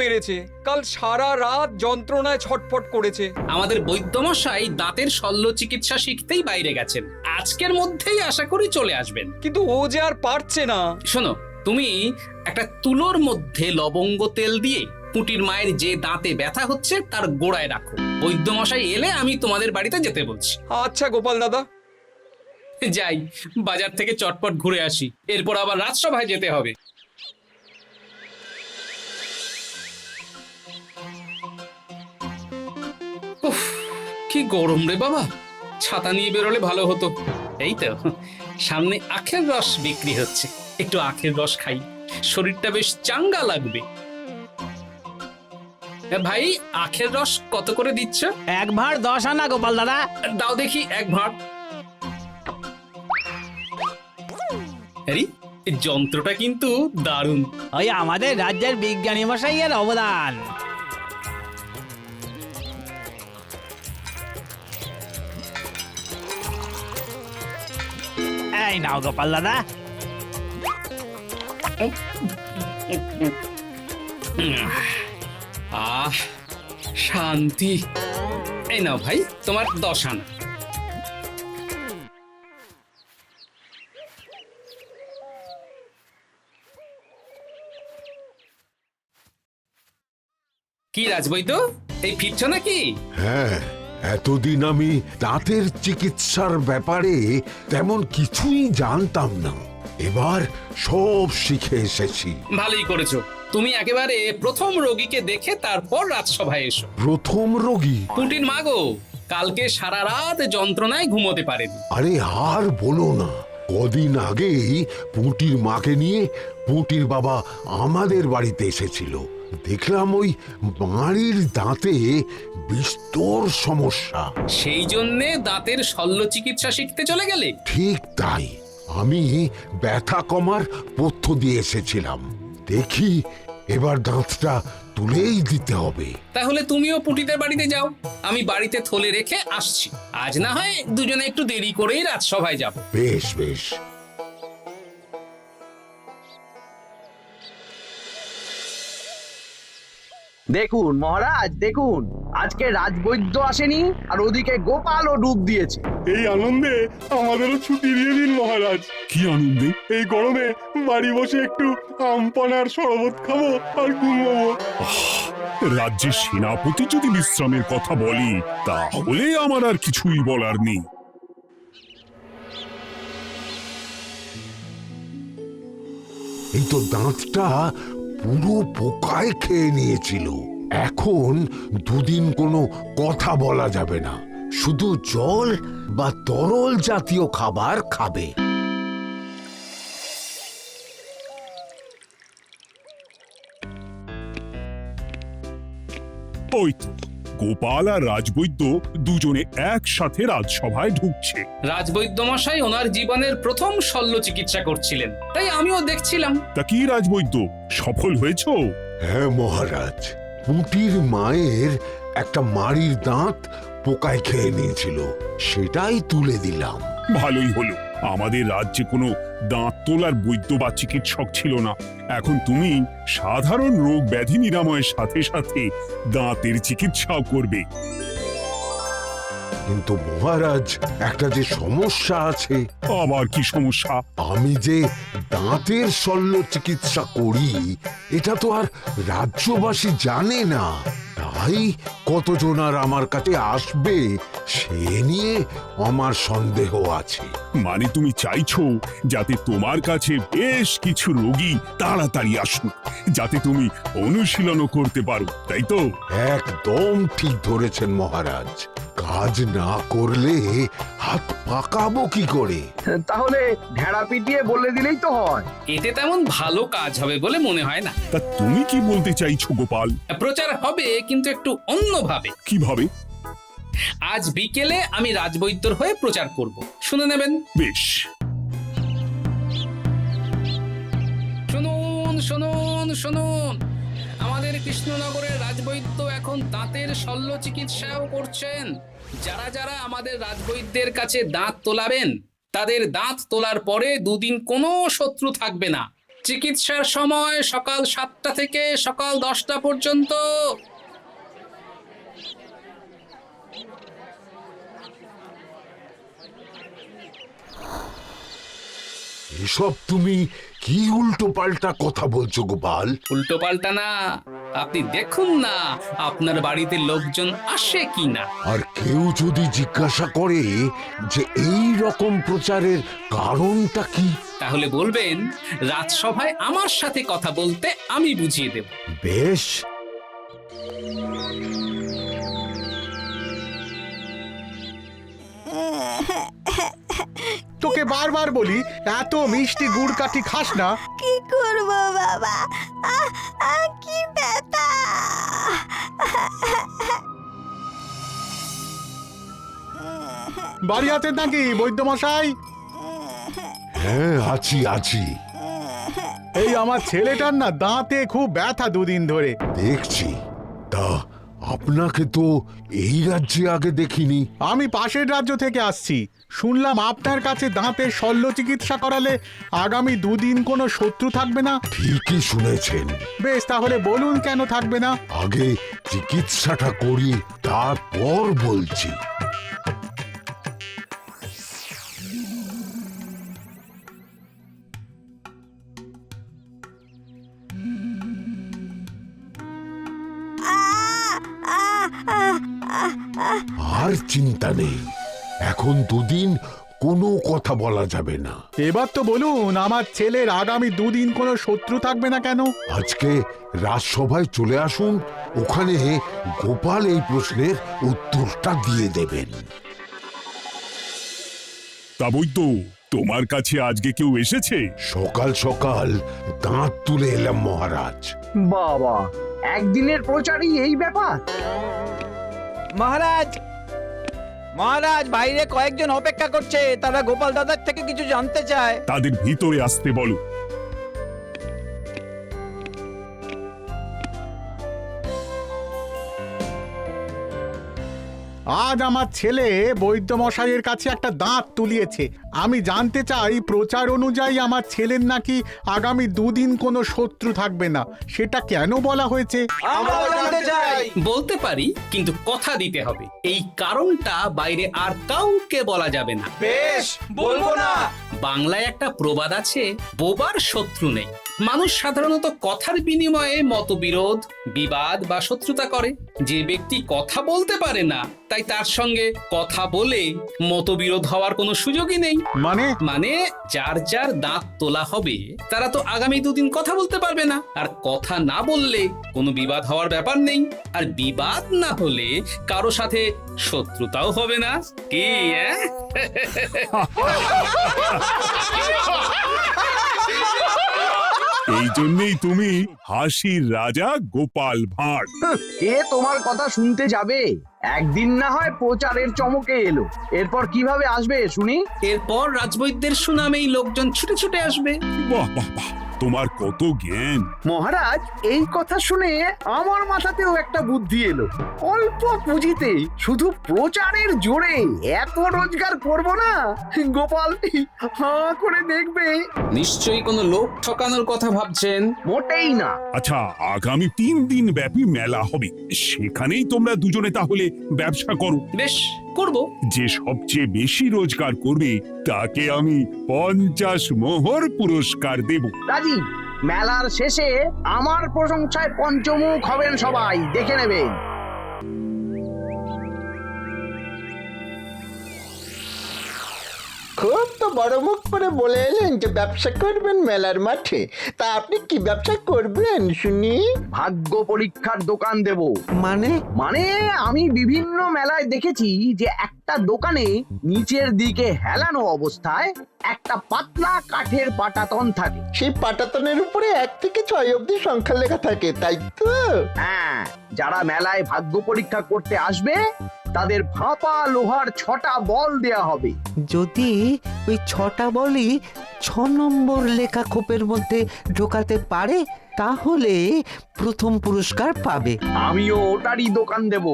বেড়েছে, কাল সারা রাত যন্ত্রণায় ছটফট করেছে। আমাদের বৈদ্যমশাই দাঁতের শল্য চিকিৎসা শিখতেই বাইরে গেছেন, আজকের মধ্যেই আশা করি চলে আসবেন। কিন্তু ও যে আর পারছে না। শোনো, তুমি একটা তুলোর মধ্যে লবঙ্গ তেল দিয়ে পুঁটির মায়ের যে দাঁতে ব্যথা হচ্ছে তার গোড়ায় রাখো। বৈদ্যমশাই এলে আমি তোমাদের বাড়িতে যেতে বলছি। আচ্ছা গোপাল দাদা। যাই, বাজার থেকে চটপট ঘুরে আসি, এরপর আবার রাজসভায় যেতে হবে। উফ, কি গরম রে বাবা, ছাতা নিয়ে বেরোলে ভালো হতো। এই তো সামনে আখের রস বিক্রি হচ্ছে, একটু আখের রস খাই, শরীরটা বেশ চাঙ্গা লাগবে। ভাই, আখের রস কত করে দিচ্ছ? 1 ভাঁড় 10 আনা গোপাল দাদা। দাও দেখি 1 ভাঁড়। আরে, এই যন্ত্রটা কিন্তু দারুণ। ওই আমাদের রাজ্যের বিজ্ঞানী মশাইয়ের অবদান। এই নাও গোপাল দাদা। আহ, শান্তি। এই নাও ভাই, তোমার 10 আনা। কি রাজবৈদ্য, এই ফিরছ নাকি? হ্যাঁ, এতদিন আমি দাঁতের চিকিৎসার ব্যাপারে তেমন কিছুই জানতাম না, এবার সব শিখে এসেছি। ভালোই করেছো, তুমি একেবারে প্রথম রোগীকে দেখে তারপর রাজসভায় এসো। প্রথম রোগী? পুটির মা গো, কালকে সারা রাত যন্ত্রণায় ঘুমোতে পারেনি। আরে আর বলো না, কদিন আগেই পুঁটির মাকে নিয়ে পুঁটির বাবা আমাদের বাড়িতে এসেছিল। দেখলাম ওই বাড়ির দাঁতে বিস্তর সমস্যা। সেই জন্যে দাঁতের শল্য চিকিৎসা শিখতে চলে গেলে? ঠিক তাই, আমি ব্যথা কমার পথ্য দিয়ে এসেছিলাম। দেখি এবার দাঁতটা তুলেই দিতে হবে। তাহলে তুমিও পুটিদের বাড়িতে যাও, আমি বাড়িতে থলে রেখে আসছি। আজ না হয় দুজনে একটু দেরি করেই রাজসভায় যাব। বেশ বেশ। দেখুন মহারাজ, দেখুন আজকে রাজবৈদ্য আসেনি, আর ওদিকে গোপালও ডুব দিয়েছে। এই আনন্দে আমাদেরও ছুটি দিয়ে দিন মহারাজ। কি আনন্দে? এই গরমে বাড়ি বসে একটু আমপানার শরবত খাবো আর ঘুমবো। রাজ্যের সেনাপতি যদি বিশ্রামের কথা বলি, তাহলে আমার আর কিছুই বলার নেই। এই তো দাঁতটা পুরো পোকায় খেয়ে নিয়েছিল। এখন দুদিন কোনো কথা বলা যাবে না, শুধু জল বা তরল জাতীয় খাবার খাবে। ওই তো গোপাল আর রাজবৈদ্য দুজনে একসাথে রাজসভায় ঢুকছে। রাজবৈদ্য মশাই ওনার জীবনের প্রথম শল্য চিকিৎসা করছিলেন, তাই আমিও দেখছিলাম। তা কি রাজবৈদ্য, সফল হয়েছো? হ্যাঁ মহারাজ, পুঁটির মায়ের একটা মাড়ির দাঁত পোকায় খেয়ে নিয়েছিল, সেটাই তুলে দিলাম। ভালোই হলো, আমাদের রাজ্যে কোনো দাঁত তোলার বৈদ্য বা চিকিৎসক ছিল না। এখন তুমি সাধারণ রোগ ব্যাধি নিরাময়ের সাথে সাথে দাঁতের চিকিৎসাও করবে। কিন্তু মহারাজ, একটা যে সমস্যা আছে। আবার কি সমস্যা? আমি যে দাঁতের শল্য চিকিৎসা করি, এটা তো আর রাজ্যবাসী জানে না, তাই কতজন আর আমার কাছে আসবে সে নিয়ে আমার সন্দেহ আছে। মানে তুমি চাইছো যাতে তোমার কাছে বেশ কিছু রোগী তাড়াতাড়ি আসুক, যাতে তুমি অনুশীলনও করতে পারো, তাই তো? একদম ঠিক ধরেছেন মহারাজ, কাজ না করলে হাত পাকাবো কি করে? তাহলে ঢেড়া পিটিয়ে বলে দিলেই তো হয়। এতে তেমন ভালো কাজ হবে বলে মনে হয় না। তা তুমি কি বলতে চাইছো গোপাল? প্রচার হবে, কিন্তু একটু অন্যভাবে। কিভাবে? আজ বিকেলে আমি রাজবৈদ্যর হয়ে প্রচার করব, শুনে নেবেন। বেশ। শুনুন শুনুন শুনুন, আমাদের কৃষ্ণনগরের রাজবৈদ্য এখন দাঁতের শল্য চিকিৎসাও করছেন। যারা যারা আমাদের রাজবৈদ্যের কাছে দাঁত তোলাবেন, তাদের দাঁত তোলার পরে দুদিন কোনো শত্রু থাকবে না। চিকিৎসার সময় সকাল 7টা থেকে সকাল 10টা পর্যন্ত। এসব তুমি কি উল্টো পাল্টা কথা বলছো গোপাল? উল্টো পাল্টা না, আপনি দেখুন না আপনার বাড়িতে লোকজন আসে কিনা। আর কেউ যদি জিজ্ঞাসা করে যে এই রকম প্রচারের কারণটা কি, তাহলে বলবেন রাজসভায় আমার সাথে কথা বলতে আমি বুঝিয়ে দেব। বেশ, তোকে বারবার বলি এত মিষ্টি গুড় কাঠি খাস না। কি করব বাবা, কি ব্যথা। বাড়ি আছেন নাকি বৈদ্যমশাই? হ্যাঁ আছি আছি। এই আমার ছেলেটার না দাঁতে খুব ব্যথা দুদিন ধরে। দেখছি। তা আপনাকে তো এই রাজ্যে আগে দেখিনি। আমি পাশের রাজ্য থেকে আসছি। শুনলাম আপনার কাছে দাঁতের শল্য চিকিৎসা করালে আগামী দুদিন কোনো শত্রু থাকবে না। ঠিকই শুনেছেন। বেশ, তাহলে বলুন কেন থাকবে না? আগে চিকিৎসাটা করি, তারপর বলছি। আর চিন্তা নেই, এখন দুদিন কোনো কথা বলা যাবে না। এবার তো বলুন আমার ছেলের আগামী দুদিন কোনো শত্রু থাকবে না কেন? আজকে রাজসভায় চলে আসুন, ওখানে গোপাল এই প্রশ্নের উত্তরটা দিয়ে দেবেন। তা বৈদ্য, তোমার কাছে আজকে কেউ এসেছে? সকাল সকাল দাঁত তুলে এলাম মহারাজ। বাবা, একদিনের প্রচারই এই ব্যাপার? মহারাজ, মহারাজ, বাইরে কয়েকজন অপেক্ষা করছে, তারা গোপাল দাদার থেকে কিছু জানতে চায়। তাদের ভিতরে আসতে বলো। আজ আমার ছেলে বৈদ্যমশাইয়ের কাছে একটা দাঁত তুলিয়েছে। আমি জানতে চাই প্রচার অনুযায়ী আমার ছেলের নাকি আগামী দুদিন কোনো শত্রু থাকবে না, সেটা কেন বলা হয়েছে? বলতে পারি, কিন্তু কথা দিতে হবে এই কারণটা বাইরে আর কাউকে বলা যাবে না। বেশ, বলবো না। বাংলায় একটা প্রবাদ আছে, বোবার শত্রু নেই। মানুষ সাধারণত কথার বিনিময়ে মতবিরোধ, বিবাদ বা শত্রুতা করে। যে ব্যক্তি কথা বলতে পারে না, তাই তার সঙ্গে কথা বলে মতবিরোধ হওয়ার কোনো সুযোগই নেই। মানে যার যার দাঁত তোলা হবে তারা তো আগামী দুদিন কথা বলতে পারবে না। আর কথা না বললে কোনো বিবাদ হওয়ার ব্যাপার নেই। আর বিবাদ না হলে কারো সাথে শত্রুতাও হবে না। কি এই জন্যই তুমি হাসির রাজা গোপাল ভাঁড়। কে তোমার কথা শুনতে যাবে? একদিন না হয় প্রচারের চমকে এলো, এরপর কিভাবে আসবে শুনি? এরপর রাজবৈদ্যের সুনামেই লোকজন ছুটে ছুটে আসবে। বাহ বাহ বাহ, তোমার কত জ্ঞান! মহারাজ, এই কথা শুনে আমার মাথাতেও একটা বুদ্ধি এলো। অল্প পুঁজিতে শুধু প্রচারের জোরে এত রোজগার করব না, গোপাল হাঁ করে দেখবে। নিশ্চয়ই কোনো লোক ঠকানোর কথা ভাবছেন। মোটেই না। আচ্ছা, আগামী 3 দিন ব্যাপী মেলা হবে, সেখানেই তোমরা দুজনে তাহলে ব্যবসা করো। বেশ, করব। যে সবচেয়ে বেশি রোজগার করবে তাকে আমি 50 মোহর পুরস্কার দেব। রাজি। মেলার শেষে আমার প্রশংসায় পঞ্চমুখ হবেন সবাই, দেখে নেবেন। খুব তো বড় মুখ করে বলে এলেন যে ব্যবসা করবেন মেলার মাঠে। তা আপনি কি ব্যবসা করবেন শুনি? ভাগ্য পরীক্ষার দোকান দেব। মানে আমি বিভিন্ন মেলায় দেখেছি যে একটা দোকানে নিচের দিকে হেলানো অবস্থায় একটা পাতলা কাঠের পাটাতন থাকে। সেই পাটাতনের উপরে 1 থেকে 6 অবধি সংখ্যা লেখা থাকে, তাই তো? হ্যাঁ, যারা মেলায় ভাগ্য পরীক্ষা করতে আসবে তাদের ফাঁপা লোহার 6টা বল দেয়া হবে। যদি ওই 6টা বলই 6 নম্বর লেখা খোপের মধ্যে ঢোকাতে পারে তাহলে প্রথম পুরস্কার পাবে। আমিও ওটারই দোকান দেব।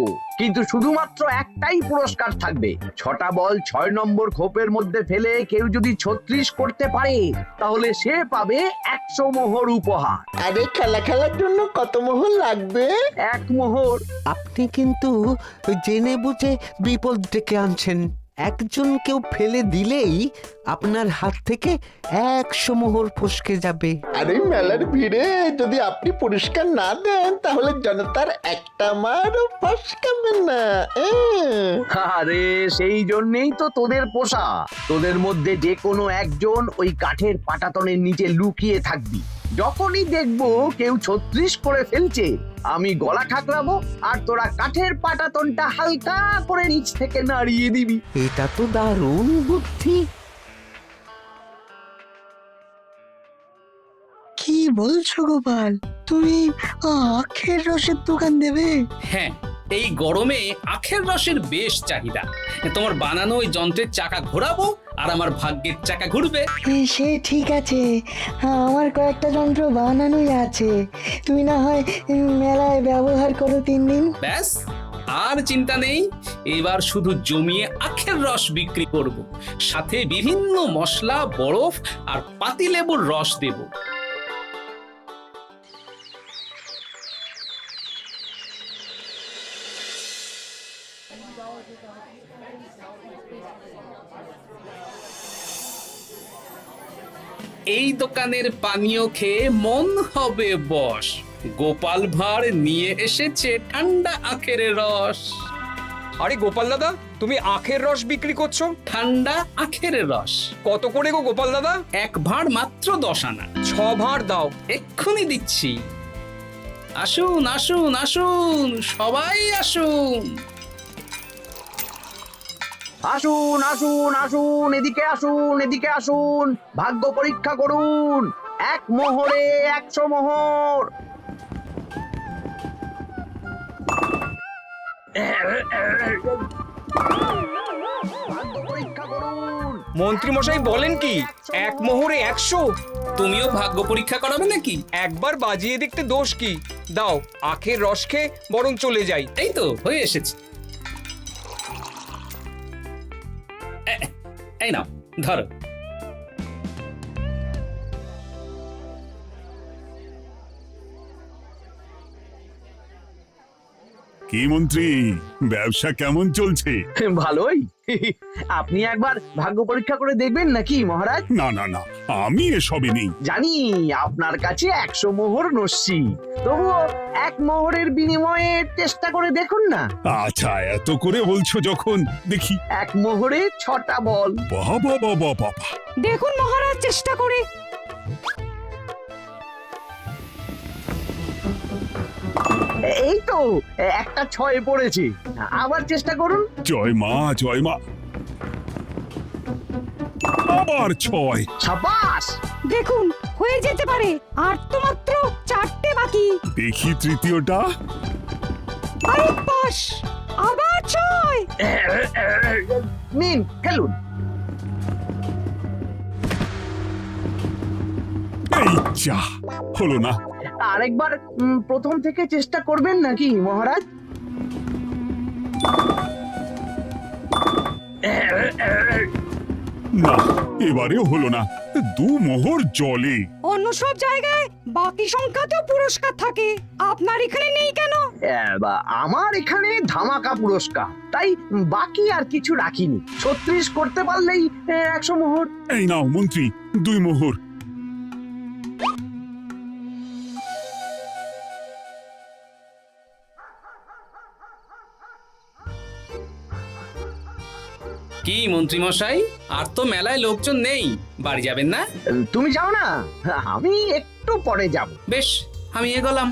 কিন্তু শুধুমাত্র একটাই পুরস্কার থাকবে। 6টা বল 6 নম্বর খোপের মধ্যে ফেলে কেউ যদি 36 করতে পারে তাহলে সে পাবে 100 মোহর উপহার। আরে খেলার জন্য কত মোহর লাগবে? 1 মোহর। আপনি কিন্তু জেনে বুঝে বিপদ ডেকে আনছেন। একজন কেউ ফেলে দিলেই আপনার হাত থেকে 100 মোহর ফসকে যাবে। আরে মেলার ভিড়ে যদি আপনি পুরস্কার না দেন তাহলে জনতার একটা মারও ফসকাবে না। আরে সেই জন্যই তো তোদের পোষা। তোদের মধ্যে যে কোনো একজন ওই কাঠের পাটাতনের নিচে লুকিয়ে থাকবি। যখনই দেখবো কেউ 36 করে ফেলছে আমি গলা ঠাকরাবো আর তোরা কাঠের পাটাতনটা হালকা করে নিচ থেকে নাড়িয়ে দিবি। এটা তো দারুণ বুদ্ধি। কি বলছো গোপাল, তুমি আখের রসের দোকান দেবে? হ্যাঁ, এই গরমে আখের রসের বেশ চাহিদা। তোমার বানানো ওই যন্ত্রের চাকা ঘোরাবো আর আমার ভাগ্যের চাকা ঘুরবে। সে ঠিক আছে, আমার কয়েকটা যন্ত্র বানানোই আছে। তুমি না হয় মেলায় ব্যবহার করো 3 দিন। ব্যাস, আর চিন্তা নেই। এবার শুধু জমিয়ে আখের রস বিক্রি করব, সাথে বিভিন্ন মশলা, বরফ আর পাতিলেবুর রস দেব। এই দোকানের পানীয় খেয়ে মন হবে বশ। গোপাল ভাঁড় নিয়ে এসেছে ঠান্ডা আখের রস। আরে গোপাল দাদা, তুমি আখের রস বিক্রি করছো? ঠান্ডা আখের রস কত করে গো গোপাল দাদা? 1 ভাঁড় মাত্র 10 আনা। 6 ভাঁড় দাও। এক্ষুনি দিচ্ছি। আসুন আসুন আসুন, সবাই আসুন। আসুন আসুন আসুন, এদিকে আসুন, এদিকে আসুন, ভাগ্য পরীক্ষা করুন। 1 মোহরে 100 মোহর। ভাগ্য পরীক্ষা করুন। মন্ত্রী মশাই বলেন কি 1 মোহরে 100? তুমিও ভাগ্য পরীক্ষা করাবে নাকি? একবার বাজিয়ে দেখতে দোষ কি? দাও, আখের রস খেয়ে বরং চলে যাই। এই তো হয়ে এসেছে। এই নাও, ধরো। কি মন্ত্রী, ব্যবসা কেমন চলছে? ভালোই। আপনি একবার ভাগ্য পরীক্ষা করে দেখবেন নাকি মহারাজ? না না না, আমি এসবে নেই। জানি আপনার কাছে 100 মোহর নস্যি, তবুও 1 মোহরের বিনিময়ে চেষ্টা করে দেখুন না। আচ্ছা, এত করে বলছো যখন, দেখি। 1 মোহরে 6টা বল। বাবা বাবা বাবা, দেখুন মহারাজ, চেষ্টা করে। এই তো একটা 6 পড়েছে, আবার চেষ্টা করুন। জয় মা জয় মা। আবার 6। সাবাস। দেখুন হয়ে যেতে পারে, আর তো মাত্র 4টে বাকি। দেখি তৃতীয়টা। আরে পাস, আবার 6। নিন, খেলুন। এই যা, হলো না। আরেকবার প্রথম থেকে চেষ্টা করবেন নাকি মহারাজ? না, এবারেও হলো না। 2 মোহর জলে। অন্য সব জায়গায় বাকি সংখ্যাতেও পুরস্কার থাকে, আপনার এখানে নেই কেন? আমার এখানে ধামাকা পুরস্কার, তাই বাকি আর কিছু রাখিনি। 36 করতে পারলেই 100 মোহর। এই নাও মন্ত্রী, 2 মোহর। কি মন্ত্রী মশাই, আর তো মেলায় লোকজন নেই, বাড়ি যাবেন না? তুমি যাও না, আমি একটু পরে যাব। বেশ, আমি এগোলাম।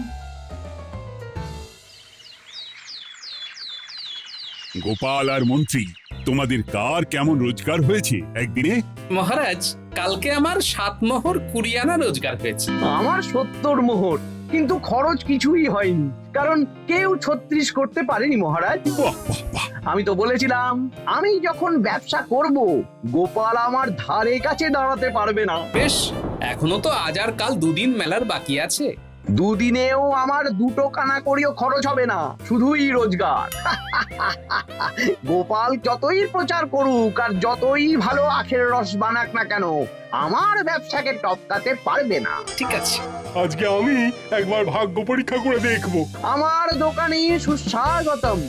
গোপাল আর মন্ত্রী, তোমাদের কার কেমন রোজগার হয়েছে একদিনে? মহারাজ, কালকে আমার 7 মোহর 20 আনা রোজগার হয়েছে। আমার 70 মোহর, কিন্তু খরচ কিছুই হয়নি, কারণ কেউ 36 করতে পারেনি মহারাজ। বাহ বাহ বাহ। আমি তো বলেছিলাম আমি যখন ব্যবসা করব গোপাল আমার ধারে কাছে দাঁড়াতে পারবে না। বেশ, এখনো তো আজ আর কাল 2 দিন মেলার বাকি আছে। দুদিনেও আমার দুটো কানা করিও খরচ হবে না, শুধুই রোজগার। গোপাল যতই প্রচার করুক আর যতই ভালো আখের রস বানাক না কেন, আমার ব্যবসাকে টপকাতে পারবে না। ঠিক আছে, আজকে আমি একবার ভাগ্য পরীক্ষা করে দেখবো। আমার দোকানে সুস্বাগতম।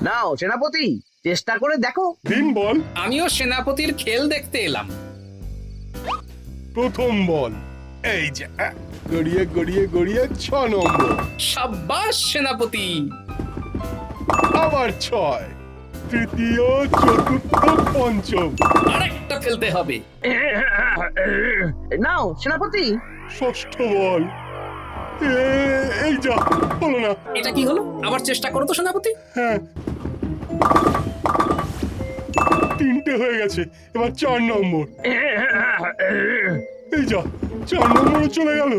নাও সেনাপতি, চেষ্টা করে দেখো। দিন বল। আমিও সেনাপতির খেল দেখতে এলাম। প্রথম বল, এই যে গড়িয়ে গড়িয়ে গড়িয়ে 6 নম্বর, সাব্বাস সেনাপতি। আবার 6, তৃতীয়, চতুর্থ, পঞ্চম, আরেকটা ফেলতে হবে। নাও সেনাপতি, ষষ্ঠ বল। এই যা, হলো না। এটা কি হলো? আবার চেষ্টা করো তো সেনাপতি। হ্যাঁ, 3টে হয়ে গেছে, এবার 4 নম্বর। এই যা, 4 নম্বরে চলে গেল।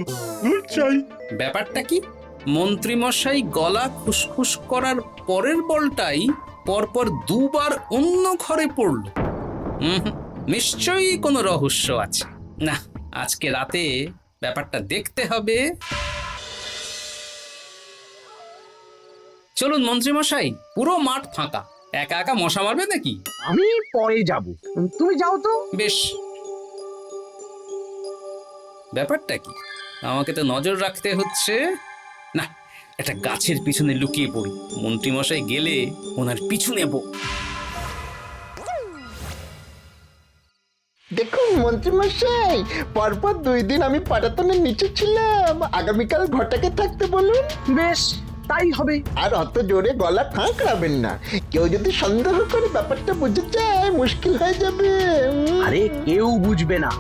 চাই ব্যাপারটা কি? মন্ত্রী মশাই গলা খুসখুস করার পরের বলটাই পরপর দুবার অন্য ঘরে পড়ল। নিশ্চয়ই কোনো রহস্য আছে। না, আজকে রাতে ব্যাপারটা দেখতে হবে। চলুন মন্ত্রী মশাই, পুরো মাঠ ফাঁকা, একা একা মশা মারবে নাকি? আমি পরে যাব, তুমি যাও তো। বেশ। ব্যাপারটা কি? আমাকে তো নজর রাখতে হচ্ছে। না, একটা গাছের পিছনে লুকিয়ে পড়ি, মন্ত্রী মশাই গেলে ওনার পিছু নেব। দেখুন মন্ত্রীমশাই, পরপর 2 দিন আমি পাটাতনের নিচে ছিলাম। আগামীকাল ঘটাকে থাকতে বলুন। বেশ, তাই হবে। আর অত জোরে গলা খাঁকড়াবেন না, কেউ যদি সন্দেহ করে ব্যাপারটা বুঝে যায় মুশকিল হয়ে যাবে। আরে কেউ বুঝবে না,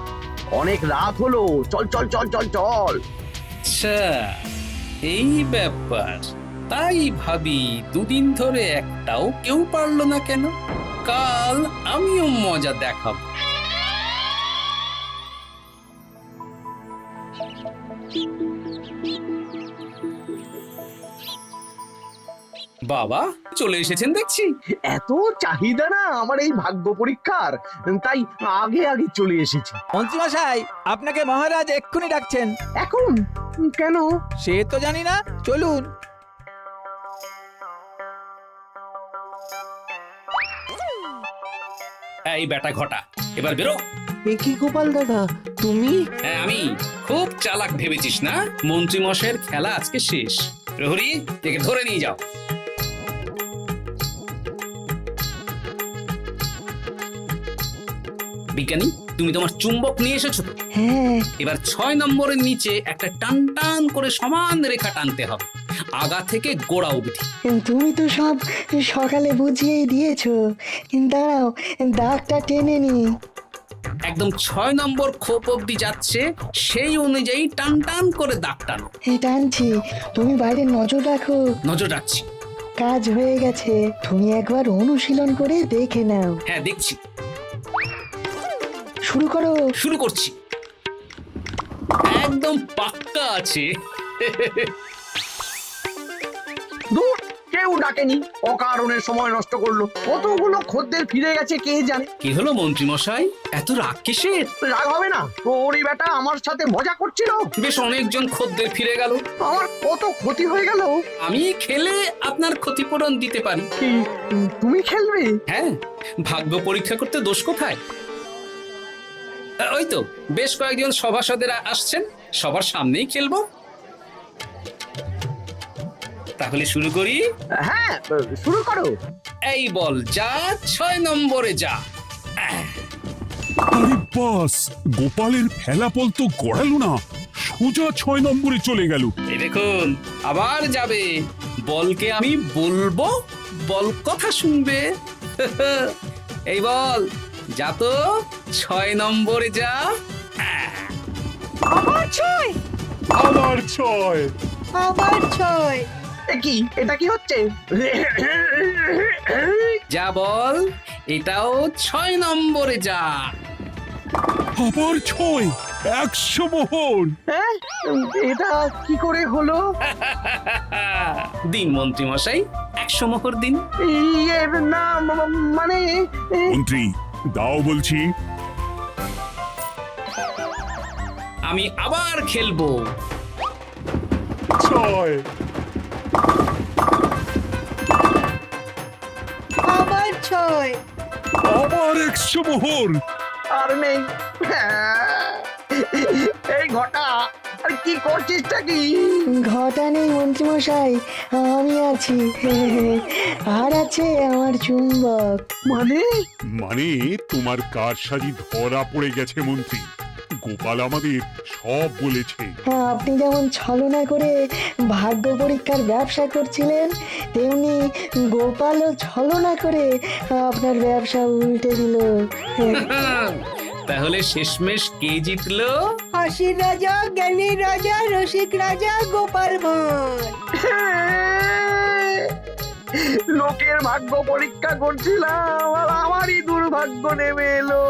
অনেক রাত হলো, চল চল চল চল চল। আচ্ছা, এই ব্যাপার। তাই ভাবি 2 দিন ধরে একটাও কেউ পারলো না কেন? কাল আমিও মজা দেখাবো। বাবা চলে এসেছেন দেখছি। এত চাহিদা না আমার এই ভাগ্য পরীক্ষার, তাই আগে আগে চলে এসেছি। মন্ত্রীমশাই, আপনাকে মহারাজ এক্ষুনি ডাকছেন। এখন কেন? সে তো জানি না, চলুন। এই বেটা ঘটা, এবার বেরো। এ কি গোপাল দাদা, তুমি? হ্যাঁ আমি। খুব চালাক ভেবেছিস না? মন্ত্রী মশাইয়ের খেলা আজকে শেষ। প্রহরী, একে ধরে নিয়ে যাও। বিজ্ঞানী, তুমি তোমার চুম্বক নিয়ে এসেছো তো? হ্যাঁ, এবার 6 নম্বরের নিচে একটা টান টান করে সমান রেখা টানতে হবে, আগা থেকে গোড়া অবধি। তুমি তো সব সকালে বুঝিয়েই দিয়েছো। দাঁড়াও, দাগটা টেনে নি। একদম 6 নম্বর খোপ অবধি যাচ্ছে, সেই অনুযায়ী টান টান করে দাগ টানো। টানছি, তুমি বাইরে নজর রাখো। নজর রাখছি। কাজ হয়ে গেছে, তুমি একবার অনুশীলন করে দেখে নাও। হ্যাঁ দেখছি। শুরু করো। শুরু করছি। একদম পাক্কা আছে। দূর, কেউ ডাকেনি, অকারণে সময় নষ্ট করলো। কতগুলো খদ্দের ফিরে গেছে কে জানে। কি হলো মন্ত্রী মশাই, এত রাগ কিসের? রাগ হবে না, ওরই বেটা আমার সাথে মজা করছিল। বেশ অনেকজন খদ্দের ফিরে গেল, আমার কত ক্ষতি হয়ে গেল। আমি খেলে আপনার ক্ষতিপূরণ দিতে পারি। কি, তুমি খেলবে? হ্যাঁ, ভাগ্য পরীক্ষা করতে দোষ কোথায়? ওই তো বেশ কয়েকজন সভাসদেরা আসছেন, সবার সামনেই খেলবো। তাহলে শুরু করি। হ্যাঁ, শুরু করো। এই বল যা, 6 নম্বরে যা। আরে বাস, গোপালের ফেলাপল তো গড়ালো না, সোজা 6 নম্বরে চলে গেল। এই দেখুন, আবার যাবে। বলকে আমি বলবো, বল কথা শুনবে। এই বল যা তো, 6 নম্বরে যা। আবার 6, আবার 6। আবার 6। কি, এটা কি হচ্ছে? যা বল, এটাও 6 নম্বরে যা। আবার 6, 100 মোহর। হ্যাঁ, এটা কি করে হলো? দিন মন্ত্রী মশাই, 100 মোহর দিন। ইয়ে, না মানে মন্ত্রী দাও বলছি। আমি আবার খেলবো। ছয়। আবার 6। আবার 100 মোহর। আর নেই। এই ঘটা, আর কি করছিসটা কি? ঘটা নেই মন্ত্রীমশাই, আমি আছি। আর আছে আমার চুম্বক। মানে তোমার কারসাজি ধরা পড়ে গেছে মন্ত্রী। গোপাল আমাদের সব বলেছে। হ্যাঁ, আপনি যেমন ছলনা করে ভাগ্য পরীক্ষার ব্যবসা করছিলেন, তেমনি গোপালও ছলনা করে আপনার ব্যবসা উল্টে দিল। তাহলে শেষমেশ কে জিতলো? হাসির রাজা, জ্ঞানীর রাজা, রসিক রাজা গোপাল ভাঁড়। লোকের ভাগ্য পরীক্ষা করছিলাম আর আমারই দুর্ভাগ্য নেমে এলো।